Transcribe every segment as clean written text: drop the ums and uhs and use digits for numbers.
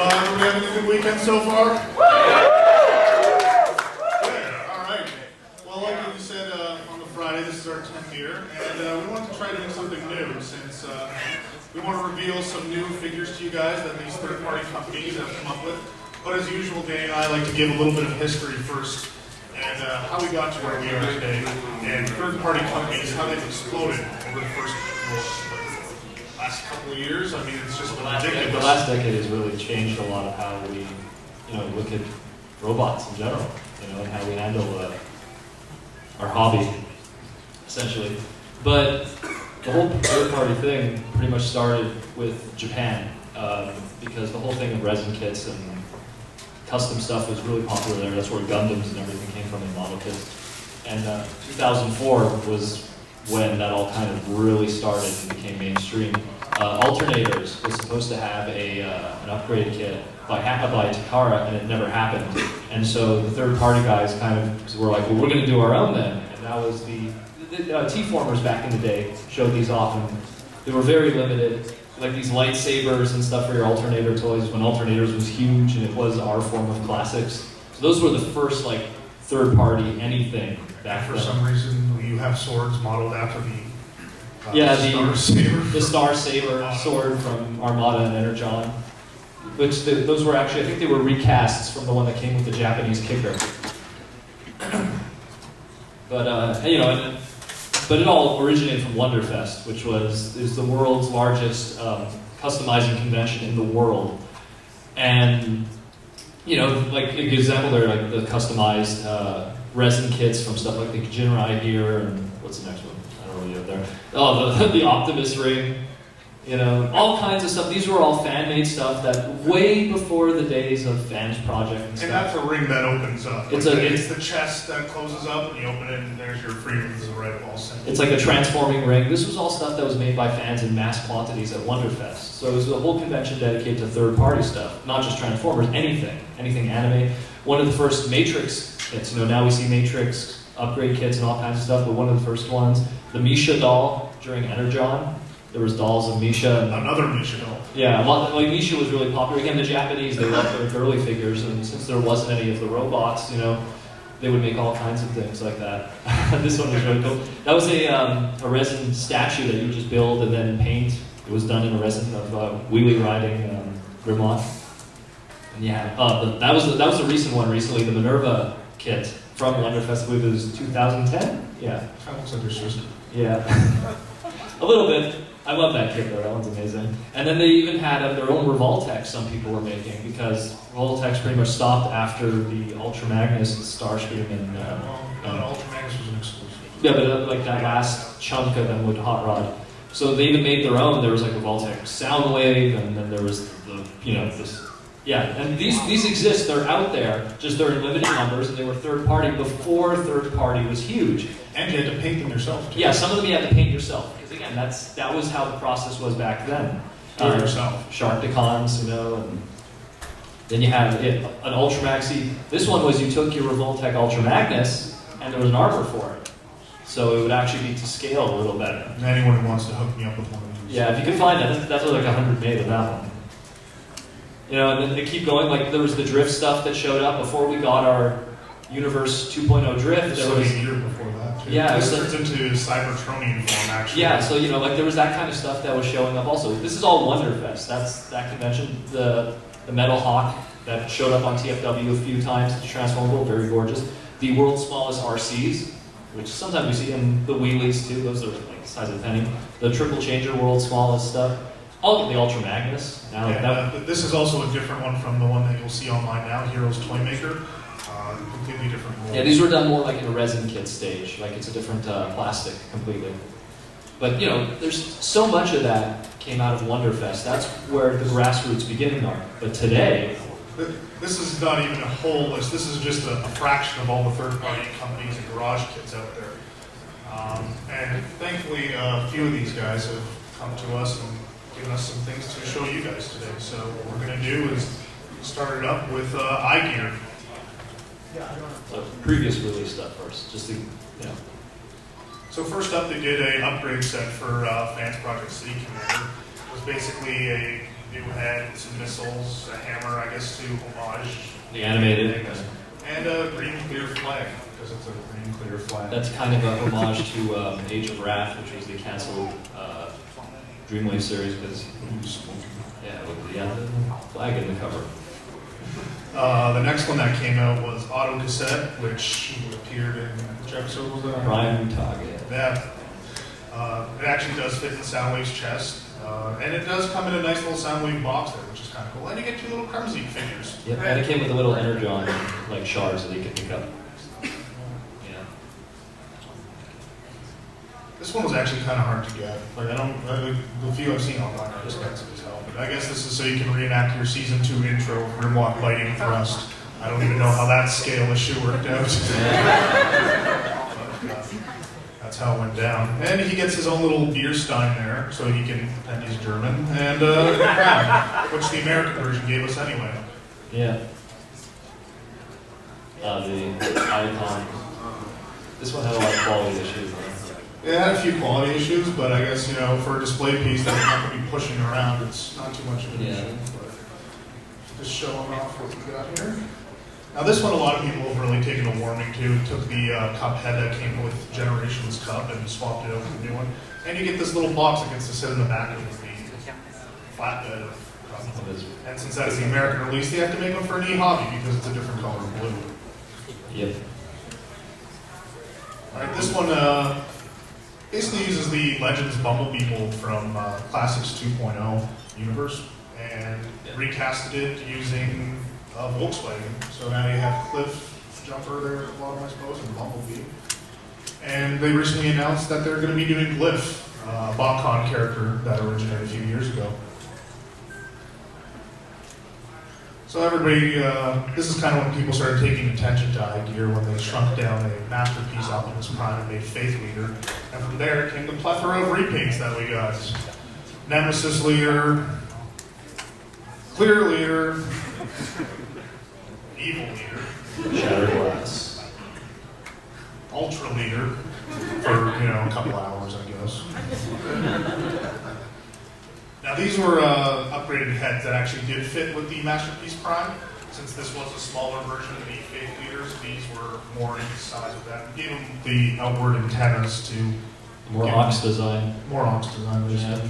Everybody having a good weekend so far? Good, alright. Well, like you said on the Friday, this is our 10th year, and we want to try doing something new since we want to reveal some new figures to you guys that these third-party companies have come up with. But as usual, Danny and I like to give a little bit of history first, and how we got to where we are today, and third-party companies, how they've exploded over the last couple of years. I mean, it's just ridiculous. The last decade has really changed a lot of how we, look at robots in general, and how we handle our hobby, essentially. But the whole third-party thing pretty much started with Japan, because the whole thing of resin kits and custom stuff was really popular there. That's where Gundams and everything came from in model kits. And 2004 was when that all kind of really started and became mainstream. Alternators was supposed to have an upgrade kit by Takara, and it never happened. And so the third-party guys kind of were like, well, we're going to do our own then. And that was the T-formers back in the day showed these off, and they were very limited. Like these lightsabers and stuff for your alternator toys, when alternators was huge, and it was our form of classics. So those were the first third-party anything back then. For some reason, you have swords modeled after the Star Saber sword from Armada and Energon, which those were actually, I think they were recasts from the one that came with the Japanese kicker. But but it all originated from Wonderfest, which is the world's largest customizing convention in the world. And like an example there, like the customized resin kits from stuff like the iGear and what's the next one? I don't know what you have there. Oh, the Optimus ring. All kinds of stuff. These were all fan-made stuff that way before the days of fans project and stuff. And that's a ring that opens up. It's the chest that closes up, and you open it, and there's your freedoms of right wall symbol. It's like a transforming ring. This was all stuff that was made by fans in mass quantities at Wonderfest. So it was a whole convention dedicated to third-party stuff, not just Transformers, anything anime. One of the first Matrix kits. Now we see Matrix upgrade kits and all kinds of stuff, but one of the first ones, the Misha doll during Energon. There was dolls of Misha. Another Misha doll. Yeah, Misha was really popular. Again, the Japanese, they loved their girly figures, and since there wasn't any of the robots, they would make all kinds of things like that. This one was really cool. That was a resin statue that you just build and then paint. It was done in a resin of wheelie riding Grimlock. And yeah, that was a recent one recently, the Minerva kit from Wonderfest. I believe it was 2010? Yeah. Kind of looks like your sister. Yeah. A little bit. I love that kit though, that one's amazing. And then they even had their own Revoltex some people were making, because Revoltex pretty much stopped after the Ultra Magnus and Starscream and... Ultra Magnus was an exclusive. Yeah, but that last chunk of them with Hot Rod. So they even made their own. There was like Revoltex Soundwave, and then there was this... Yeah, and these exist, they're out there, just they're in limited numbers, and they were third-party before third-party was huge. And you had to paint them yourself, too. Yeah, some of them you had to paint yourself, because again, that was how the process was back then. Do it yourself. Sharkticons, and then you had an Ultra Maxi. This one was you took your Revoltech Ultra Magnus, and there was an arbor for it. So it would actually be to scale a little better. And anyone who wants to hook me up with one of these. Yeah, if you can find that, that's like 100 made of that one. And then they keep going, like there was the drift stuff that showed up before we got our Universe 2.0 drift. There was a year before that, too. Yeah. This turns into Cybertronian form, actually. Yeah, so there was that kind of stuff that was showing up also. This is all Wonderfest. That's that convention. The Metal Hawk that showed up on TFW a few times. It's transformable, very gorgeous. The world's smallest RCs, which sometimes we see in the wheelies too. Those are like the size of a penny. The triple changer, world's smallest stuff. I'll get the Ultra Magnus. This is also a different one from the one that you'll see online now, Heroes Toy Maker. Completely different mold. Yeah, these were done more like in a resin kit stage. Like it's a different plastic completely. But there's so much of that came out of Wonderfest. That's where the grassroots beginning are. But today... This is not even a whole list. This is just a fraction of all the third-party companies and garage kits out there. And thankfully, a few of these guys have come to us and given us some things to show you guys today. So what we're going to do is start it up with iGear. So previous release stuff first, just to, So first up, they did an upgrade set for Fans Project City Commander. was basically a new head, some missiles, a hammer, I guess, to homage The animated. and a green clear flag, because it's a green clear flag. That's kind of a homage to Age of Wrath, which was the canceled Dreamwave series, because with the flag in the cover. The next one that came out was Auto Cassette, which appeared in which episode was that? Prime Target. Yeah. It actually does fit in Soundwave's chest, and it does come in a nice little Soundwave box there, which is kind of cool. And you get two little Crumbsy figures. Yep, and it came with a little Energon like shards that you could pick up. Yeah. This one was actually kind of hard to get. Like the few I've seen online are expensive as hell. But I guess this is so you can reenact your season 2 intro, Grimlock biting thrust. I don't even know how that scale issue worked out. That's how it went down. And he gets his own little beer stein there, so he can pretend he's German, and a crown, which the American version gave us anyway. Yeah. The icon. This one had a lot of quality issues. It had a few quality issues, but I guess, for a display piece that you're not going to be pushing around, it's not too much of an issue. But just showing off what we got here. Now this one, a lot of people have really taken a warming to. Took the cup head that came with Generations Cup and swapped it out with a new one. And you get this little box that gets to sit in the back of the flatbed of cup. And since that's the American release, they have to make one for an e-hobby because it's a different color of blue. Yep. Alright, this one basically uses the Legends Bumblebee mold from Classics 2.0 universe and recasted it using Volkswagen. So now you have Cliff, Jumper there at the bottom, I suppose, and Bumblebee. And they recently announced that they're going to be doing Glyph, a BotCon character that originated a few years ago. So everybody, this is kind of when people started taking attention to iGear, when they shrunk down a Masterpiece Optimus Prime and made Faith Leader. And from there came the plethora of repaints that we got. Nemesis Leader, Clear Leader, Evil Leader, Shattered Glass, Ultra Leader, for, a couple hours, I guess. Now these were upgraded heads that actually did fit with the Masterpiece Prime. Since this was a smaller version of the Faith Leaders, these were more in the size of that. We gave them the outward antennas to... More Ox design. More Ox design, Yeah.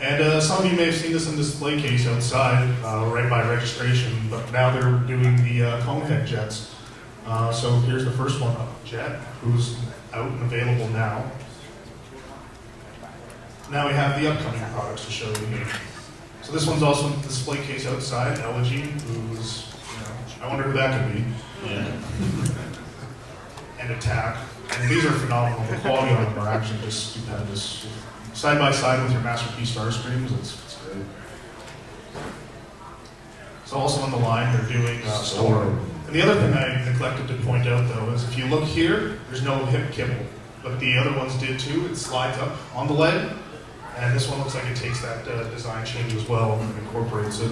And some of you may have seen this in the display case outside, right by registration, but now they're doing the Conehead jets. So here's the first one, Jet, who's out and available now. Now we have the upcoming products to show you here. So this one's also in the display case outside, Elegy, who's, I wonder who that could be. Yeah. And Attack. And these are phenomenal. The quality on them are actually just stupendous. Side by side with your Masterpiece Starscreams, it's great. So also on the line, they're doing Storm. And the other thing I neglected to point out, though, is if you look here, there's no hip kibble. But the other ones did too. It slides up on the leg. And this one looks like it takes that design change as well and incorporates it.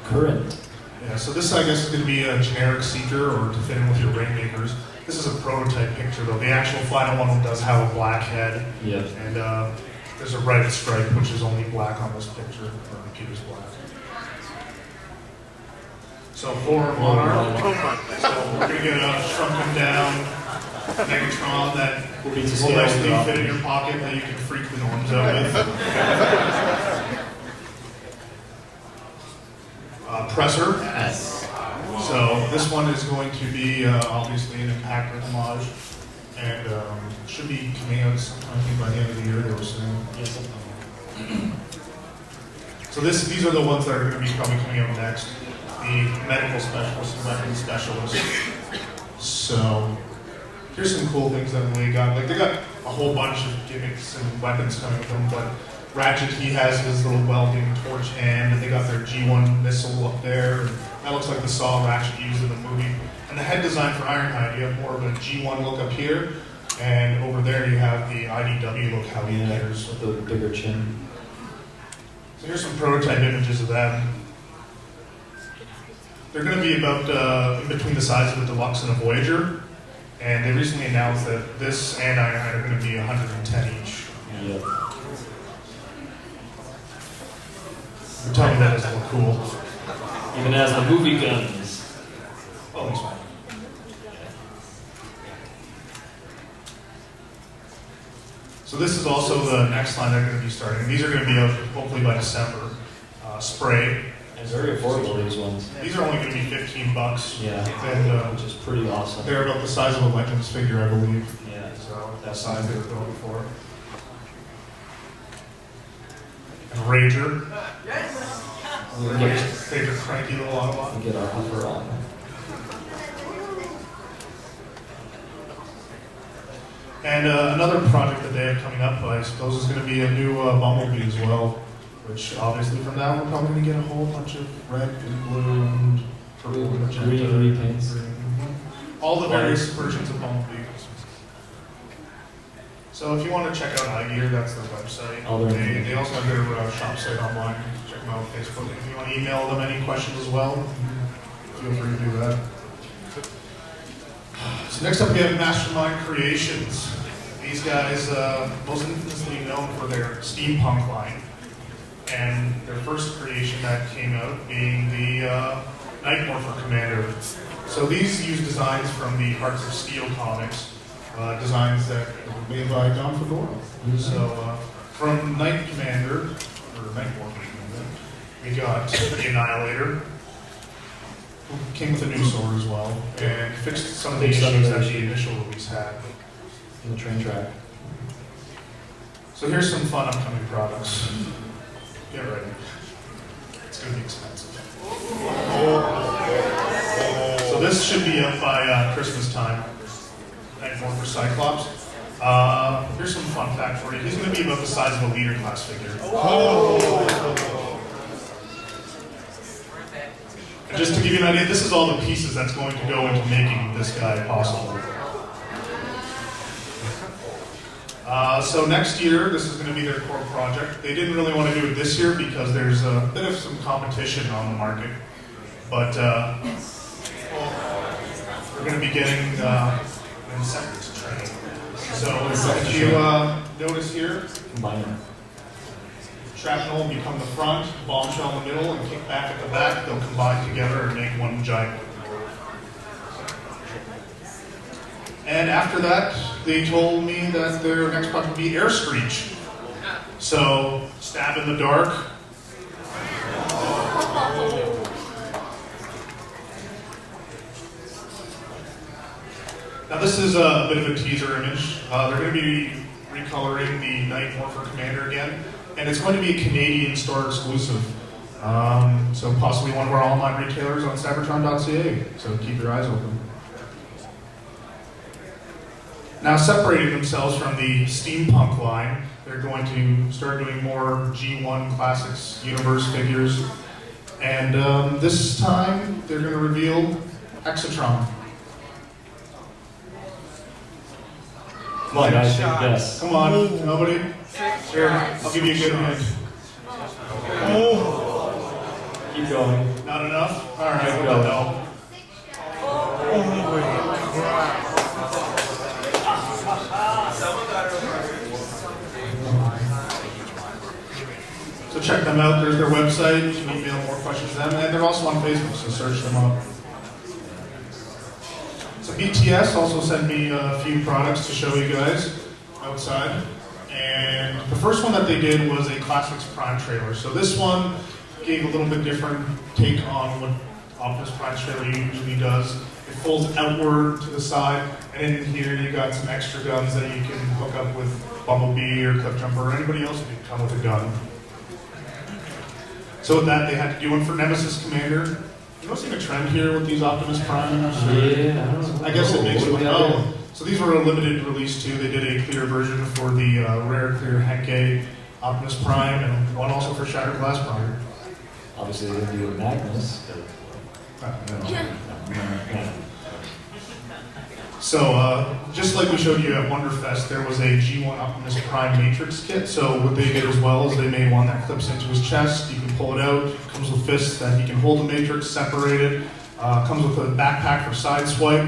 Current. Yeah, so this, I guess, is going to be a generic Seeker or to fit in with your Rainmakers. This is a prototype picture, though. The actual final one does have a black head. Yep. And there's a red stripe, which is only black on this picture. Or Peter's black. So, Horror Monarch. So, we're going to get a shrunken down Megatron that will nicely fit in your pocket that you can freak the norms out with. Presser. Yes. So this one is going to be obviously an Impactor homage, and should be coming out sometime, I think, by the end of the year, they were saying. Yes. So these are the ones that are going to be probably coming out next. The medical specialist and weapons specialist. So here's some cool things that they got. Like, they got a whole bunch of gimmicks and weapons coming with them, but Ratchet, he has his little welding torch hand, and they got their G1 missile up there. And that looks like the saw Ratchet used in the movie. And the head design for Ironhide, you have more of a G1 look up here, and over there you have the IDW look, how he appears. With the bigger chin. So here's some prototype images of them. They're going to be about in between the size of a Deluxe and a Voyager. And they recently announced that this and Ironhide are going to be 110 each. Yep. You're telling me that doesn't look cool. Even has the movie guns. Oh, it's fine. So this is also the next line they're going to be starting. These are going to be out hopefully by December. Spray. And very affordable, these ones. These are only going to be $15. Yeah. And which is pretty awesome. they're about the size of a Legends figure, I believe. Yeah. So that size they were going for. And Rager. Favorite cranky little Autobot. We get our huffer on. And another project that they have coming up, I suppose, is going to be a new Bumblebee as well. Which obviously from that we're probably going to get a whole bunch of red and blue and purple and magenta. Green repaints. All the various versions of Bumblebee. So if you want to check out iGear, that's their website. They also have their shop site online. Check them out on Facebook. If you want to email them any questions as well, feel free to do that. So next up we have Mastermind Creations. These guys, most infamously known for their steampunk line. And their first creation that came out being the Night Morpher Commander. So these use designs from the Hearts of Steel comics, designs that were made by Don Fedora. So from Night Commander, or Night Morpher Commander, we got the Annihilator, who came with a new sword as well, and fixed some of the issues that the initial release had. In the train track. So here's some fun upcoming products. Get ready. It's going to be expensive. So this should be up by Christmas time. Night Morpher Cyclops. Here's some fun fact for you. He's going to be about the size of a leader class figure. And just to give you an idea, this is all the pieces that's going to go into making this guy possible. So next year, this is going to be their core project. They didn't really want to do it this year because there's a bit of some competition on the market. But we're going to be getting insects trained. So if you notice here, shrapnel will become the front, bombshell in the middle, and kick back at the back. They'll combine together and make one giant. And after that, they told me that their next project would be Air Screech. So, stab in the dark. Now this is a bit of a teaser image. They're going to be recoloring the Night Morpher Commander again. And it's going to be a Canadian store exclusive. So possibly one of our online retailers on Cybertron.ca. So keep your eyes open. Now, separating themselves from the steampunk line, they're going to start doing more G1 Classics Universe figures. And this time, they're going to reveal Hexatron. Come on, guys, take a guess. Come on, nobody? Here, I'll give you a good hint. Keep going. Not enough? All right, Keep what the going. hell? So check them out. There's their website. You can email more questions to them. And they're also on Facebook, so search them up. So BTS also sent me a few products to show you guys outside. And the first one that they did was a Classics Prime trailer. So this one gave a little bit different take on what Optimus Prime trailer usually does. It folds outward to the side, and in here you got some extra guns that you can hook up with Bumblebee or Cliffjumper or anybody else who can come with a gun. So with that, they had to do one for Nemesis Commander. You noticing a trend here with these Optimus Primes? Yeah, I guess it makes you know. So these were a limited release too. They did a clear version for the rare clear Henkei Optimus Prime, and one also for Shattered Glass Prime. Obviously, they didn't do a Magnus. So, just like we showed you at Wonderfest, there was a G1 Optimus Prime Matrix kit. So what they did as well is they made one that clips into his chest. You can pull it out. It comes with fists that he can hold the Matrix separated. Comes with a backpack for side swipe,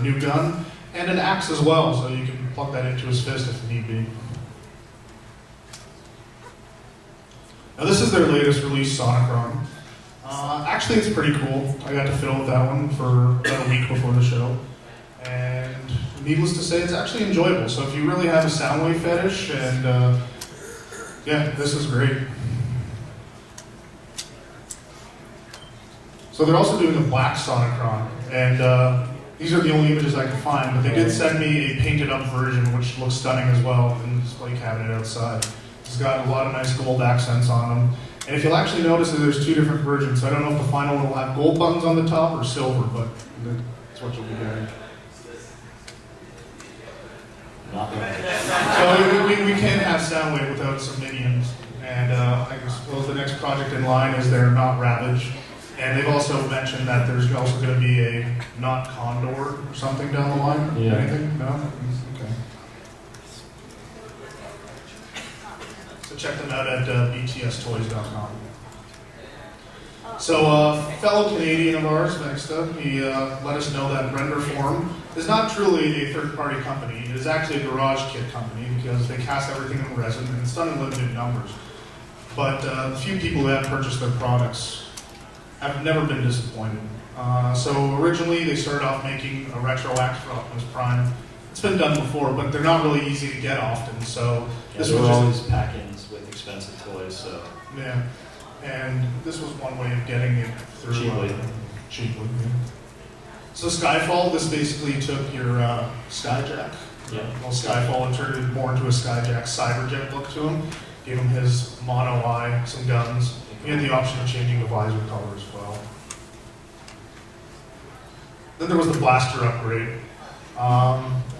new gun, and an axe as well, so you can plug that into his fist if need be. Now this is their latest release, Sonicron. Actually, it's pretty cool. I got to fiddle with that one for about a week before the show. And needless to say, it's actually enjoyable. So if you really have a Soundwave fetish, and yeah, this is great. So they're also doing a black Sonicron, and these are the only images I could find, but they did send me a painted up version, which looks stunning as well in the display cabinet outside. It's got a lot of nice gold accents on them. And if you'll actually notice that there's two different versions, so I don't know if the final one will have gold buttons on the top or silver, but that's what you'll be getting. So we can't have Soundwave without some minions. And I suppose the next project in line is their Not Ravage. And they've also mentioned that there's also going to be a Not Condor or something down the line. Yeah. Anything? No? Okay. So check them out at btstoys.com. So fellow Canadian of ours, next up, he let us know that Renderform is not truly a third-party company. It is actually a garage kit company because they cast everything in resin and it's done in limited numbers. But the few people who have purchased their products have never been disappointed. So originally they started off making a retro axe for Optimus Prime. It's been done before, but they're not really easy to get often. So this was always pack-ins with expensive toys. So yeah, and this was one way of getting it through cheaply. Yeah. So Skyfall, this basically took your Skyjack. Yeah. Well, Skyfall and turned it more into a Skyjack Cyberjet look to him. Gave him his mono eye, some guns. He had the option of changing the visor color as well. Then there was the blaster upgrade.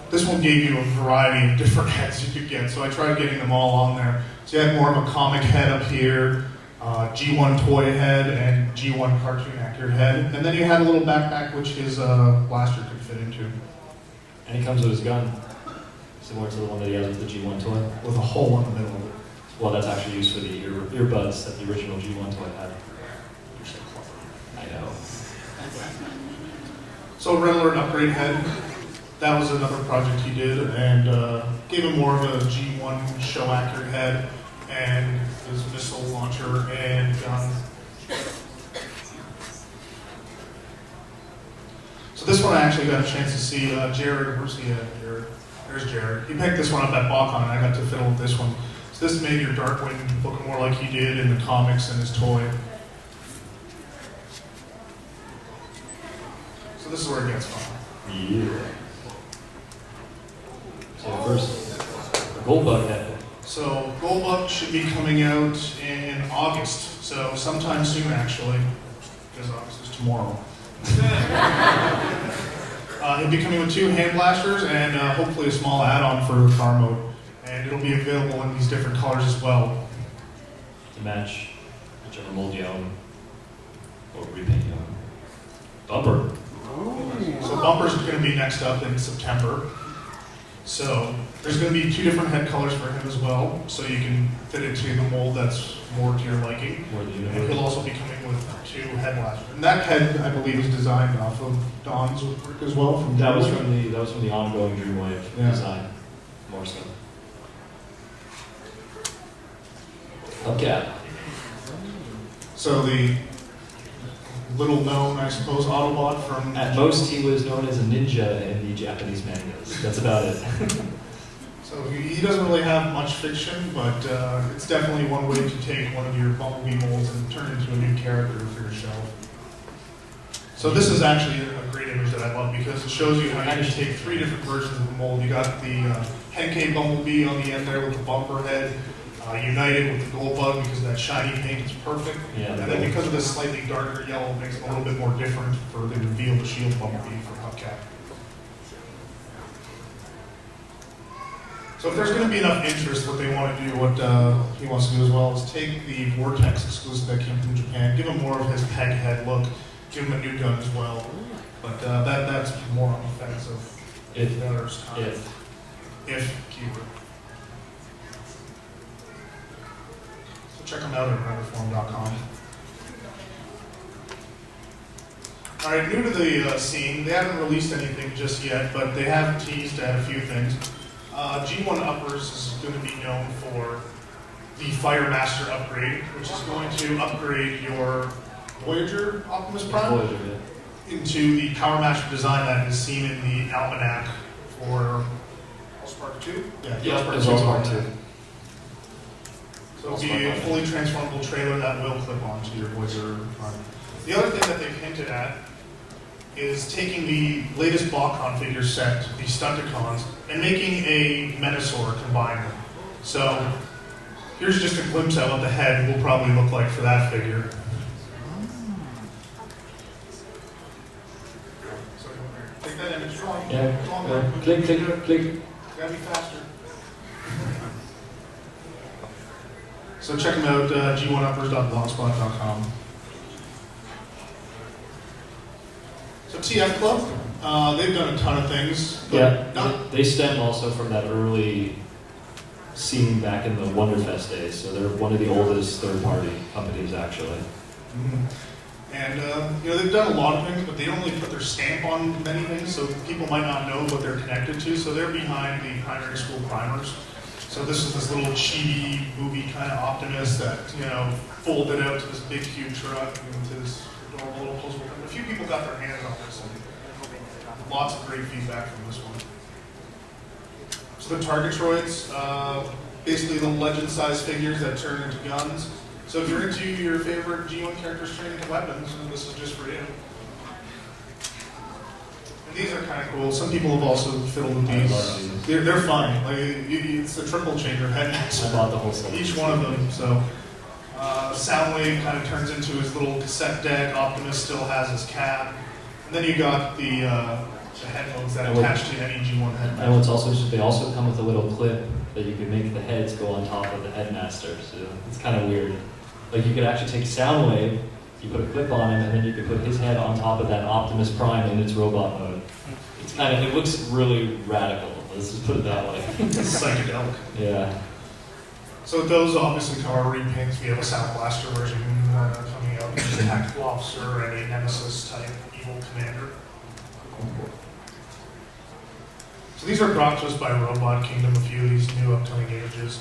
This one gave you a variety of different heads you could get, so I tried getting them all on there. So you had more of a comic head up here, G1 toy head, and G1 cartoon accurate head. And then you had a little backpack which his blaster could fit into. And he comes with his gun, similar to the one that he has with the G1 toy. With a hole in the middle of it. Well, that's actually used for the earbuds that the original G1 toy had. I know. So Renler upgrade head, that was another project he did, and gave him more of a G1 show accurate head, and his missile launcher and gun. So this one I actually got a chance to see. Jared, where's he at? Jared. There's Jared. He picked this one up at BotCon, and I got to fiddle with this one. So this made your Darkwing look more like he did in the comics and his toy. So this is where it gets fun. Yeah. So first, Goldbug head. So Goldbug should be coming out in August, so sometime soon actually, because August is tomorrow. He'll be coming with 2 hand blasters and hopefully a small add-on for car mode. And it'll be available in these different colors as well. To match whichever mold you own, or repaint you own. Bumper. So bumpers are going to be next up in September. So there's going to be 2 different head colors for him as well, so you can fit it to the mold that's more to your liking. And he'll also be coming with 2 head blasters. And that head, I believe, is designed off of Don's work as well. That was from the ongoing Dreamwave design, more so. Hubcap. So the little known, I suppose, Autobot from... At most, he was known as a ninja in the Japanese mangas. That's about it. So he doesn't really have much fiction, but it's definitely one way to take one of your Bumblebee molds and turn it into a new character for your shelf. So this is actually a great image that I love because it shows you how you can take 3 different versions of the mold. You got the Henkei Bumblebee on the end there with the bumper head. United with the gold bug because that shiny paint is perfect. Yeah, and then because of this slightly darker yellow, it makes it a little bit more different for the reveal the shield Bumblebee for Hubcap. So if there's going to be enough interest, what they want to do, what he wants to do as well, is take the Vortex exclusive that came from Japan, give him more of his peg head look, give him a new gun as well. But that's more on the fence of if the other's time. If keyword. Check them out at renderform.com. All right, new to the scene, they haven't released anything just yet, but they have teased at a few things. G1 Uppers is going to be known for the Firemaster upgrade, which is going to upgrade your Voyager Optimus Prime into the Power Master design that is seen in the Almanac for Allspark 2? Yeah, Allspark 2. So it'll be a fully transformable trailer that will clip onto your Voyager Prime. The other thing that they've hinted at is taking the latest BotCon figure set, the Stunticons, and making a Menasor combine them. So here's just a glimpse at what the head will probably look like for that figure. So take that image. Yeah. Click. Gotta be faster. So check them out, g1uppers.blogspot.com. So TF Club, they've done a ton of things. Yeah, they stem also from that early scene back in the Wonderfest days. So they're one of the oldest third-party companies, actually. Mm-hmm. And they've done a lot of things, but they don't really put their stamp on many things, so people might not know what they're connected to. So they're behind the primary school primers. So this is this little chibi movie kind of Optimus that folded out to this big huge truck and to this adorable little postal. A few people got their hands on this, and lots of great feedback from this one. So the Targetroids, basically the legend-sized figures that turn into guns. So if you're into your favorite G1 characters turning into weapons, this is just for you. And these are kind of cool. Some people have also fiddled with these. They're fun. Like it's a triple changer headmaster. I bought the whole set. Each one of them. So Soundwave kind of turns into his little cassette deck. Optimus still has his cab. And then you got the head modes that attach to any G1 headmaster. And what's also interesting, they also come with a little clip that you can make the heads go on top of the headmaster. So it's kind of weird. Like you could actually take Soundwave, you put a clip on him, and then you could put his head on top of that Optimus Prime in its robot mode. It's it looks really radical. Let's just put it that way. It's psychedelic. Yeah. So those obviously come our repaints. We have a Sound Blaster version coming out, which is a tactical officer and a Nemesis type evil commander. So these are brought to us by Robot Kingdom, a few of these new upcoming images.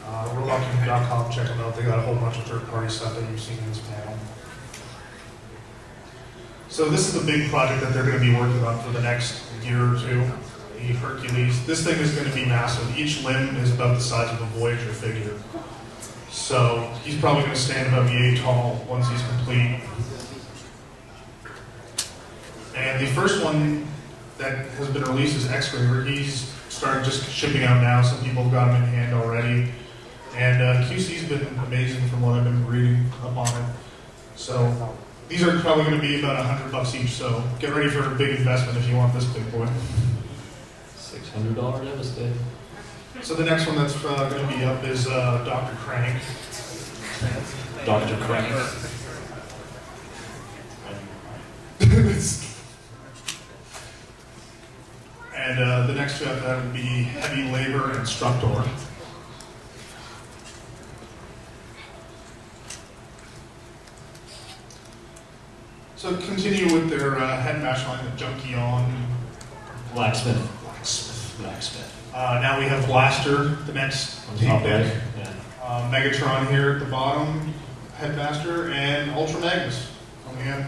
RobotKingdom.com, check them out. They got a whole bunch of third-party stuff that you've seen in this panel. So this is the big project that they're going to be working on for the next year or two, the Hercules. This thing is going to be massive. Each limb is about the size of a Voyager figure. So he's probably going to stand about yay tall once he's complete. And the first one that has been released is Excavator. He's started just shipping out now. Some people have got him in hand already. And QC's been amazing from what I've been reading up on it. So these are probably going to be about $100 each. So get ready for a big investment if you want this big boy. $600 devastating. So the next one that's going to be up is Dr. Crank. Dr. Crank. And the next two after that would be Heavy Labor Instructor. So continue with their headmaster line, the Junkie on Blacksmith. Now we have Blaster, the next tape deck. Yeah. Megatron here at the bottom, Headmaster, and Ultra Magnus on the end.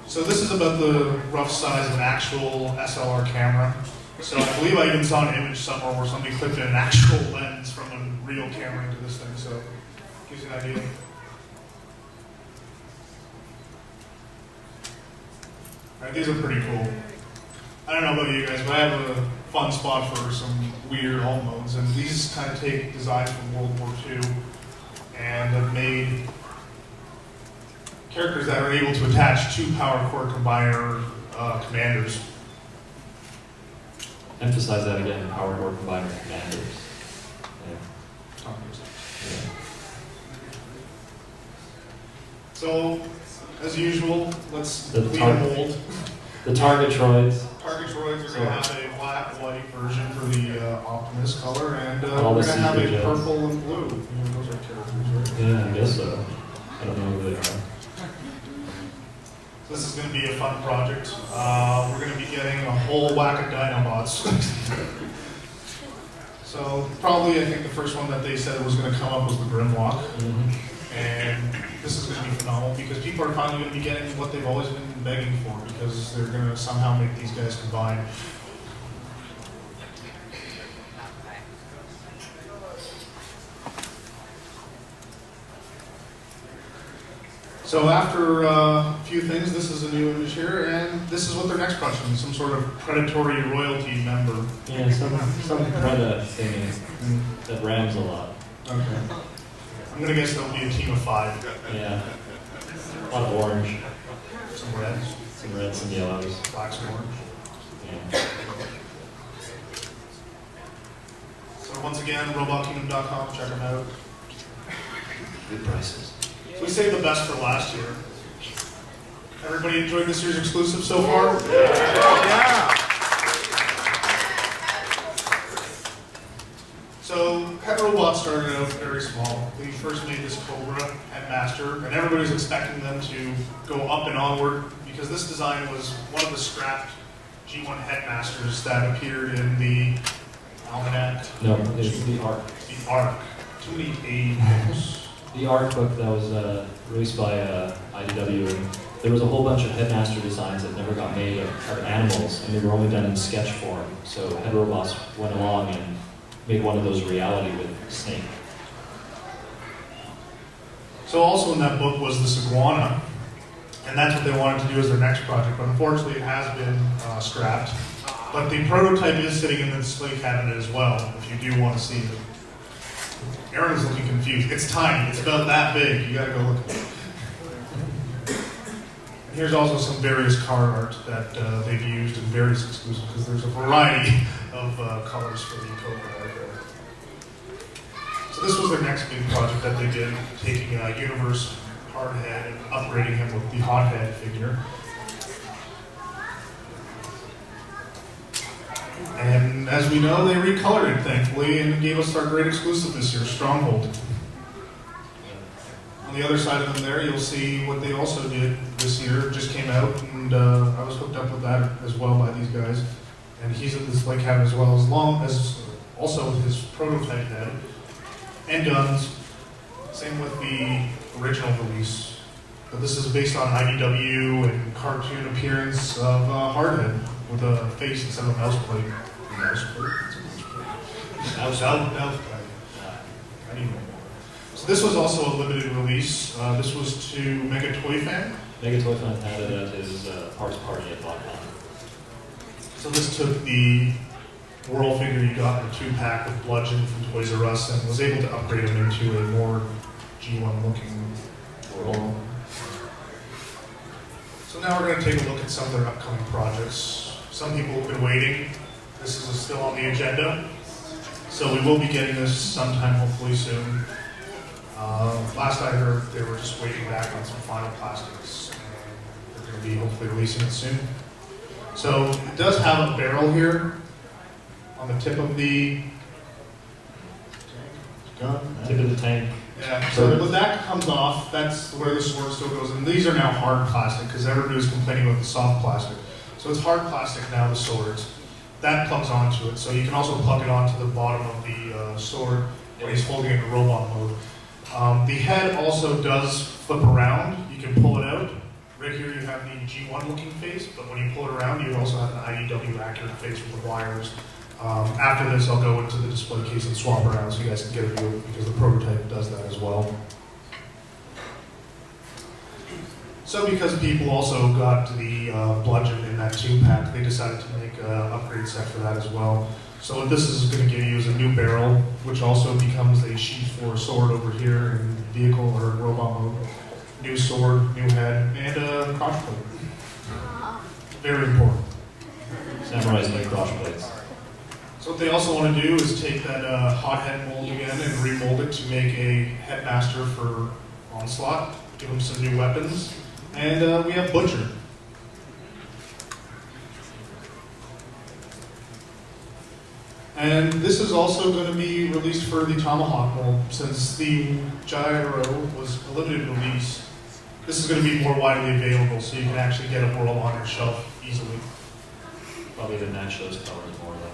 So this is about the rough size of an actual SLR camera. So I believe I even saw an image somewhere where somebody clipped in an actual lens from a real camera into this thing, so gives you an idea. Alright, these are pretty cool. I don't know about you guys, but I have a fun spot for some weird alt modes, and these kind of take designs from World War II and have made characters that are able to attach two power core combiner commanders. Emphasize that again, power core combiner commanders. Yeah. Yeah. So, as usual, let's The clean a mold. The Targetroids. Targetroids are going to have a black white version for the Optimus color, and we're All going the to have a secret purple and blue. Those are characters, right? Yeah, I guess so. I don't know who they are. So this is going to be a fun project. We're going to be getting a whole whack of Dinobots. So probably I think the first one that they said was going to come up was the Grimlock. And this is going to be phenomenal because people are finally going to be getting what they've always been begging for because they're going to somehow make these guys combine. So after a few things, this is a new image here, and this is what their next question is, some sort of predatory royalty member. Yeah, some Preda thingy that rams a lot. Okay. I'm going to guess there'll be a team of 5. Yeah. A lot of orange. Some reds. Some reds, some yellows. Blacks and orange. Yeah. So once again, robotkingdom.com, check them out. Good prices. So we saved the best for last year. Everybody enjoyed this year's exclusive so far? Yeah. So Head Robot started out very small. We first made this Cobra Headmaster, and everybody was expecting them to go up and onward because this design was one of the scrapped G1 Headmasters that appeared in the Almanac. No, it's the Arc. The Arc. Too many A names. The art book that was released by IDW, and there was a whole bunch of Headmaster designs that never got made of animals, and they were only done in sketch form. So Head Robots went along and made one of those reality with Snake. So also in that book was this iguana, and that's what they wanted to do as their next project, but unfortunately it has been scrapped. But the prototype is sitting in the display cabinet as well, if you do want to see it. Aaron's looking confused. It's tiny. It's about that big. You gotta go look at it. And here's also some various card art that they've used in various exclusives because there's a variety of colors for the Cobra out there. So this was their next big project that they did, taking Universe Hardhead and upgrading him with the Hothead figure. And as we know, they recolored it, thankfully, and gave us our great exclusive this year, Stronghold. On the other side of them there, you'll see what they also did this year. It just came out, and I was hooked up with that as well by these guys. And he's in the display cabinet as well, as long as also his prototype head and guns. Same with the original release. But this is based on IDW and cartoon appearance of Hardhead with a face instead of a mouse plate. Anyway. So this was also a limited release. This was to Mega Toy Fan. Mega Toy Fan had it at his parts party at BotCon. So this took the World figure you got in a 2-pack with Bludgeon from Toys R Us and was able to upgrade him into a more G1 looking World. So now we're going to take a look at some of their upcoming projects. Some people have been waiting. This is still on the agenda. So we will be getting this sometime, hopefully soon. Last I heard, they were just waiting back on some final plastics. And they're going to be hopefully releasing it soon. So it does have a barrel here on the tip of the gun. Tip of the tank. Yeah, so when that comes off, that's where the sword still goes. And these are now hard plastic because everybody was complaining about the soft plastic. So it's hard plastic now, the swords. That plugs onto it. So you can also plug it onto the bottom of the sword when he's holding it in robot mode. The head also does flip around. You can pull it out. Right here you have the G1 looking face, but when you pull it around, you also have an IDW accurate face with the wires. After this, I'll go into the display case and swap around so you guys can get a view of it because the prototype does that as well. So because people also got the Bludgeon in that 2-pack, they decided to make an upgrade set for that as well. So what this is going to give you is a new barrel, which also becomes a sheath for a sword over here in vehicle or robot mode. New sword, new head, and a crotch plate. Very important. Samurais make crotch plates. So what they also want to do is take that hot head mold again and remold it to make a headmaster for Onslaught, give him some new weapons, and we have Butcher. And this is also going to be released for the Tomahawk mold, since the Gyro was a limited release. This is going to be more widely available, so you can actually get a world on your shelf easily. Probably to match those colors more though.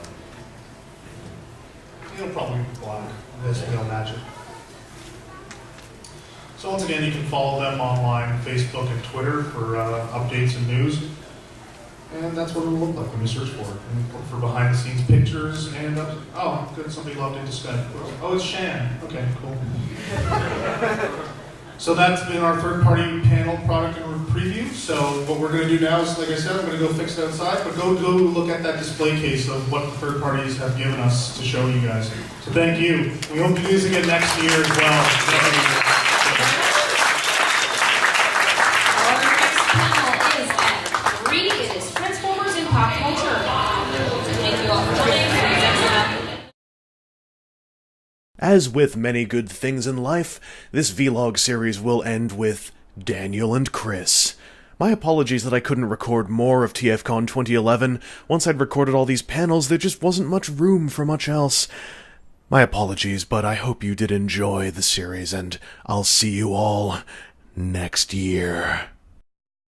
It'll probably be black. This will match it. So once again, you can follow them online, Facebook and Twitter for updates and news. And that's what it'll look like when you search for it. And look for behind-the-scenes pictures and, oh, good, somebody logged into Skype. Oh, it's Shan. Okay, cool. So that's been our third-party panel product and preview. So what we're going to do now is, like I said, I'm going to go fix it outside, but go look at that display case of what the third parties have given us to show you guys. So thank you. We hope to do this again next year as well. As with many good things in life, this vlog series will end with Daniel and Chris. My apologies that I couldn't record more of TFcon 2011. Once I'd recorded all these panels, there just wasn't much room for much else. My apologies, but I hope you did enjoy the series, and I'll see you all next year.